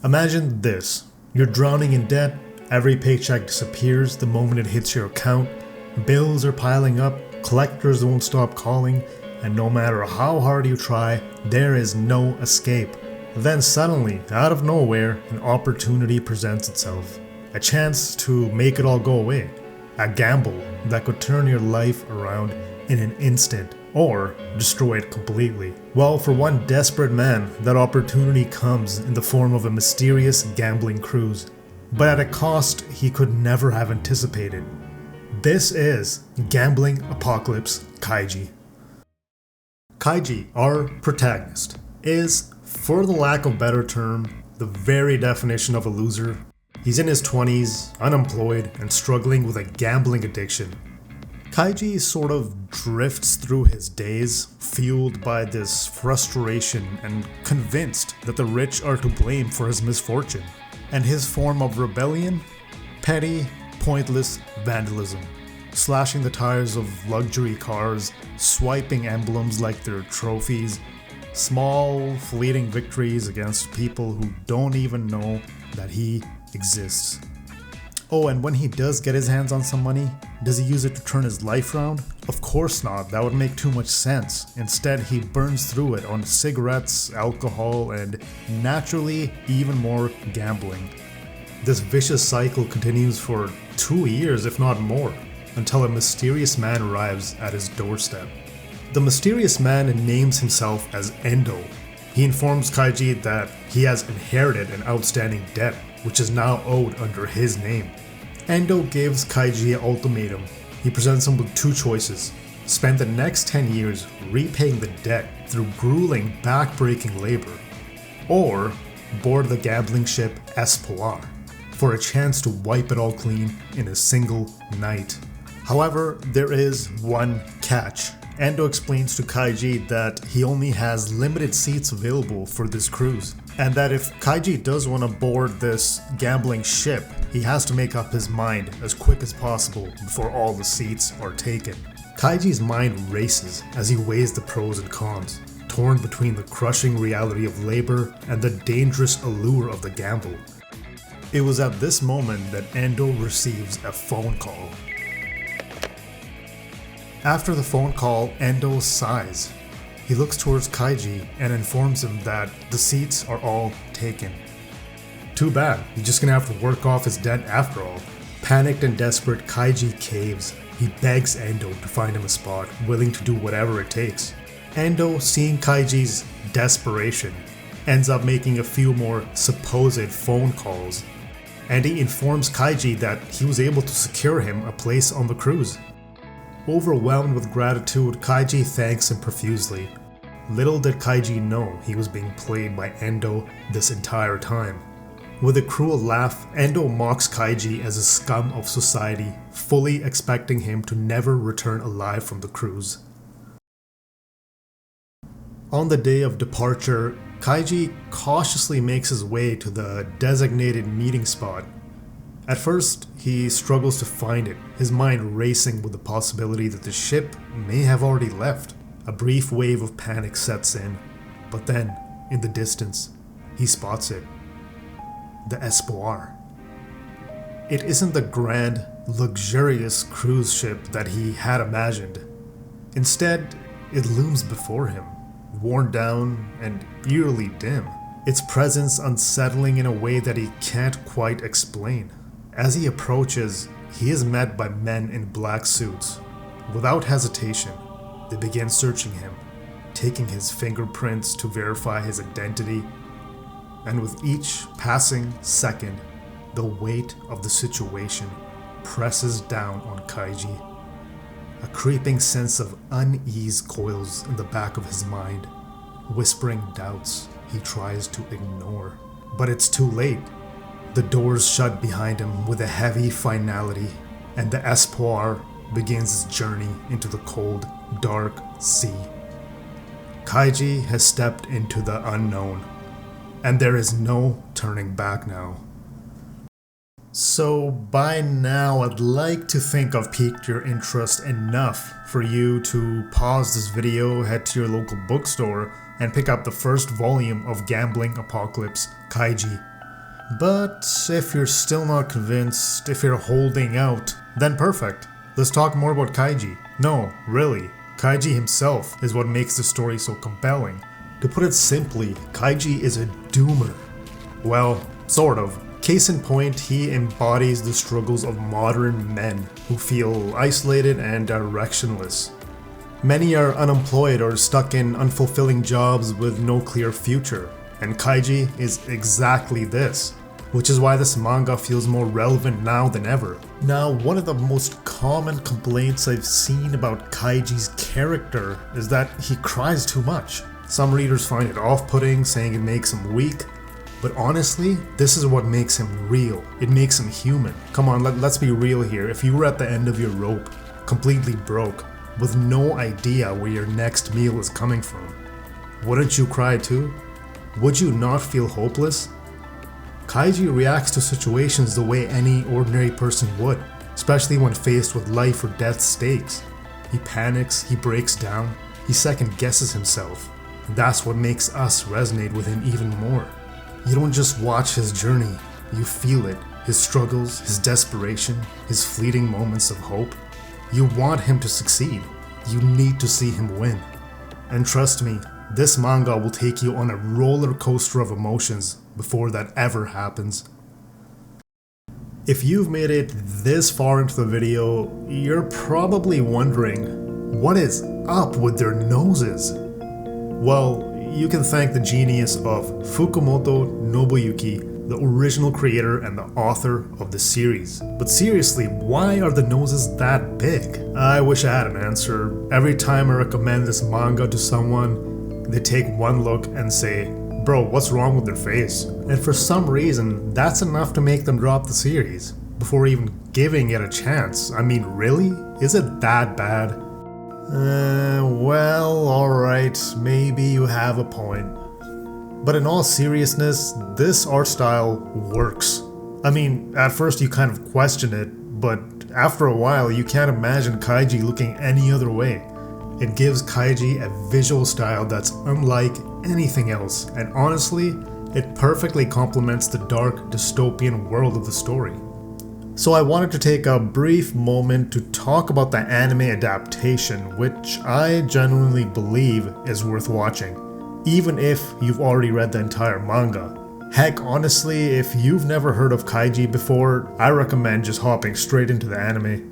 Imagine this. You're drowning in debt, every paycheck disappears the moment it hits your account, bills are piling up, collectors won't stop calling, and no matter how hard you try, there is no escape. Then suddenly, out of nowhere, an opportunity presents itself. A chance to make it all go away. A gamble that could turn your life around in an instant or destroy it completely. Well, for one desperate man, that opportunity comes in the form of a mysterious gambling cruise, but at a cost he could never have anticipated. This is Gambling Apocalypse Kaiji. Kaiji, our protagonist, is, for the lack of a better term, the very definition of a loser. He's in his 20s, unemployed, and struggling with a gambling addiction. Kaiji sort of drifts through his days, fueled by this frustration and convinced that the rich are to blame for his misfortune. And his form of rebellion? Petty, pointless vandalism. Slashing the tires of luxury cars, swiping emblems like they're trophies, small, fleeting victories against people who don't even know that he exists. Oh, and when he does get his hands on some money, does he use it to turn his life around? Of course not, that would make too much sense. Instead, he burns through it on cigarettes, alcohol, and naturally, even more gambling. This vicious cycle continues for 2 years, if not more, until a mysterious man arrives at his doorstep. The mysterious man names himself as Endo. He informs Kaiji that he has inherited an outstanding debt, which is now owed under his name. Endo gives Kaiji an ultimatum. He presents him with two choices: spend the next 10 years repaying the debt through grueling, back-breaking labor, or board the gambling ship Espoir for a chance to wipe it all clean in a single night. However, there is one catch. Endo explains to Kaiji that he only has limited seats available for this cruise, and that if Kaiji does want to board this gambling ship, he has to make up his mind as quick as possible before all the seats are taken. Kaiji's mind races as he weighs the pros and cons, torn between the crushing reality of labor and the dangerous allure of the gamble. It was at this moment that Endo receives a phone call. After the phone call, Endo sighs. He looks towards Kaiji and informs him that the seats are all taken. Too bad, he's just gonna have to work off his debt after all. Panicked and desperate, Kaiji caves. He begs Endo to find him a spot, willing to do whatever it takes. Endo, seeing Kaiji's desperation, ends up making a few more supposed phone calls, and he informs Kaiji that he was able to secure him a place on the cruise. Overwhelmed with gratitude, Kaiji thanks him profusely. Little did Kaiji know he was being played by Endo this entire time. With a cruel laugh, Endo mocks Kaiji as a scum of society, fully expecting him to never return alive from the cruise. On the day of departure, Kaiji cautiously makes his way to the designated meeting spot. At first, he struggles to find it, his mind racing with the possibility that the ship may have already left. A brief wave of panic sets in, but then, in the distance, he spots it. The Espoir. It isn't the grand, luxurious cruise ship that he had imagined. Instead, it looms before him, worn down and eerily dim, its presence unsettling in a way that he can't quite explain. As he approaches, he is met by men in black suits. Without hesitation, they begin searching him, taking his fingerprints to verify his identity, and with each passing second, the weight of the situation presses down on Kaiji. A creeping sense of unease coils in the back of his mind, whispering doubts he tries to ignore. But it's too late. The doors shut behind him with a heavy finality, and the Espoir begins its journey into the cold, dark sea. Kaiji has stepped into the unknown, and there is no turning back now. So by now, I'd like to think I've piqued your interest enough for you to pause this video, head to your local bookstore, and pick up the first volume of Gambling Apocalypse Kaiji. But if you're still not convinced, if you're holding out, then perfect. Let's talk more about Kaiji. No, really, Kaiji himself is what makes the story so compelling. To put it simply, Kaiji is a doomer. Well, sort of. Case in point, he embodies the struggles of modern men who feel isolated and directionless. Many are unemployed or stuck in unfulfilling jobs with no clear future, and Kaiji is exactly this, which is why this manga feels more relevant now than ever. Now, one of the most common complaints I've seen about Kaiji's character is that he cries too much. Some readers find it off-putting, saying it makes him weak. But honestly, this is what makes him real. It makes him human. Come on, let's be real here. If you were at the end of your rope, completely broke, with no idea where your next meal is coming from, wouldn't you cry too? Would you not feel hopeless? Kaiji reacts to situations the way any ordinary person would, especially when faced with life or death stakes. He panics, he breaks down, he second guesses himself. And that's what makes us resonate with him even more. You don't just watch his journey, you feel it, his struggles, his desperation, his fleeting moments of hope. You want him to succeed. You need to see him win. And trust me, this manga will take you on a roller coaster of emotions before that ever happens. If you've made it this far into the video, you're probably wondering, what is up with their noses? Well, you can thank the genius of Fukumoto Nobuyuki, the original creator and the author of the series. But seriously, why are the noses that big? I wish I had an answer. Every time I recommend this manga to someone, they take one look and say, "Bro, what's wrong with their face?" And for some reason, that's enough to make them drop the series, before even giving it a chance. I mean, really? Is it that bad? Well, alright, maybe you have a point. But in all seriousness, this art style works. I mean, at first you kind of question it, but after a while you can't imagine Kaiji looking any other way. It gives Kaiji a visual style that's unlike anything else, and honestly, it perfectly complements the dark, dystopian world of the story. So I wanted to take a brief moment to talk about the anime adaptation, which I genuinely believe is worth watching, even if you've already read the entire manga. Heck, honestly, if you've never heard of Kaiji before, I recommend just hopping straight into the anime.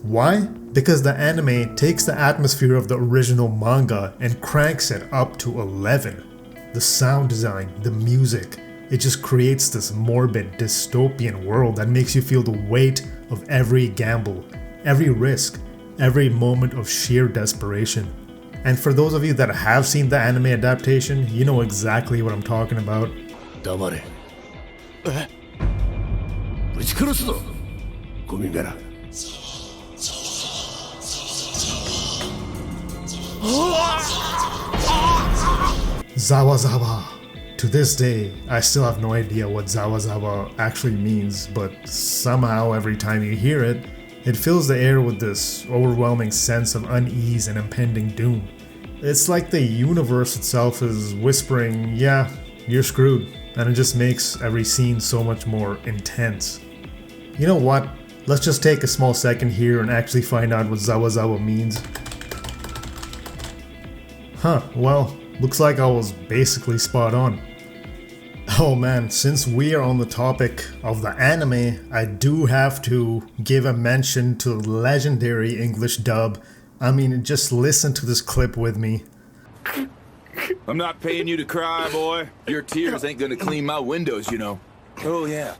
Why? Because the anime takes the atmosphere of the original manga and cranks it up to 11. The sound design, the music, it just creates this morbid, dystopian world that makes you feel the weight of every gamble, every risk, every moment of sheer desperation. And for those of you that have seen the anime adaptation, you know exactly what I'm talking about. 黙れ。ぶち殺すぞ。ゴミベラ。Zawa Zawa. To this day, I still have no idea what Zawa Zawa actually means, but somehow every time you hear it, it fills the air with this overwhelming sense of unease and impending doom. It's like the universe itself is whispering, yeah, you're screwed, and it just makes every scene so much more intense. You know what? Let's just take a small second here and actually find out what Zawa Zawa means. Huh, well, looks like I was basically spot on. Oh man, since we are on the topic of the anime, I do have to give a mention to the legendary English dub. I mean, just listen to this clip with me. I'm not paying you to cry, boy. Your tears ain't gonna clean my windows, you know. Oh yeah.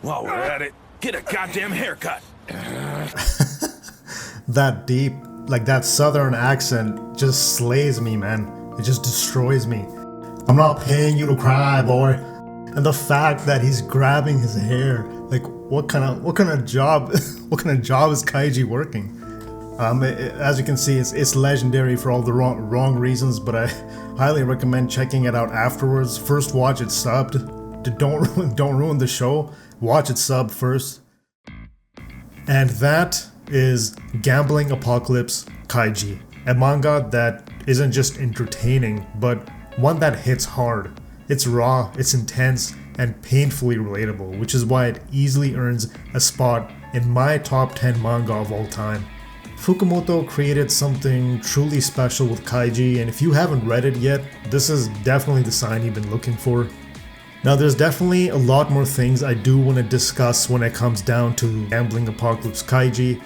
While we're at it, get a goddamn haircut. That deep, like that southern accent just slays me, man. It just destroys me. I'm not paying you to cry, boy. And the fact that he's grabbing his hair, like what kind of job what kind of job is Kaiji working? As you can see, it's legendary for all the wrong reasons, but I highly recommend checking it out afterwards. First watch it subbed. Don't ruin the show. Watch it subbed first. And that is Gambling Apocalypse Kaiji, a manga that isn't just entertaining, but one that hits hard. It's raw, it's intense, and painfully relatable, which is why it easily earns a spot in my top 10 manga of all time. Fukumoto created something truly special with Kaiji, and if you haven't read it yet, this is definitely the sign you've been looking for. Now there's definitely a lot more things I do want to discuss when it comes down to gambling Apocalypse Kaiji,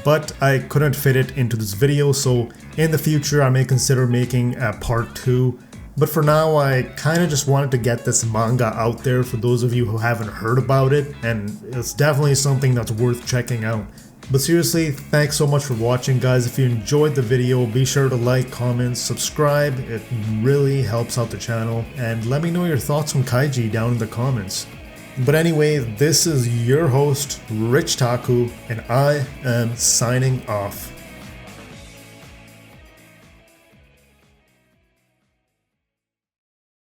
but I couldn't fit it into this video, so in the future I may consider making a part 2. But for now, I kinda just wanted to get this manga out there for those of you who haven't heard about it, and it's definitely something that's worth checking out. But seriously, thanks so much for watching, guys. If you enjoyed the video, be sure to like, comment, subscribe. It really helps out the channel, and let me know your thoughts on Kaiji down in the comments. But anyway, this is your host, Rich Taku, and I am signing off.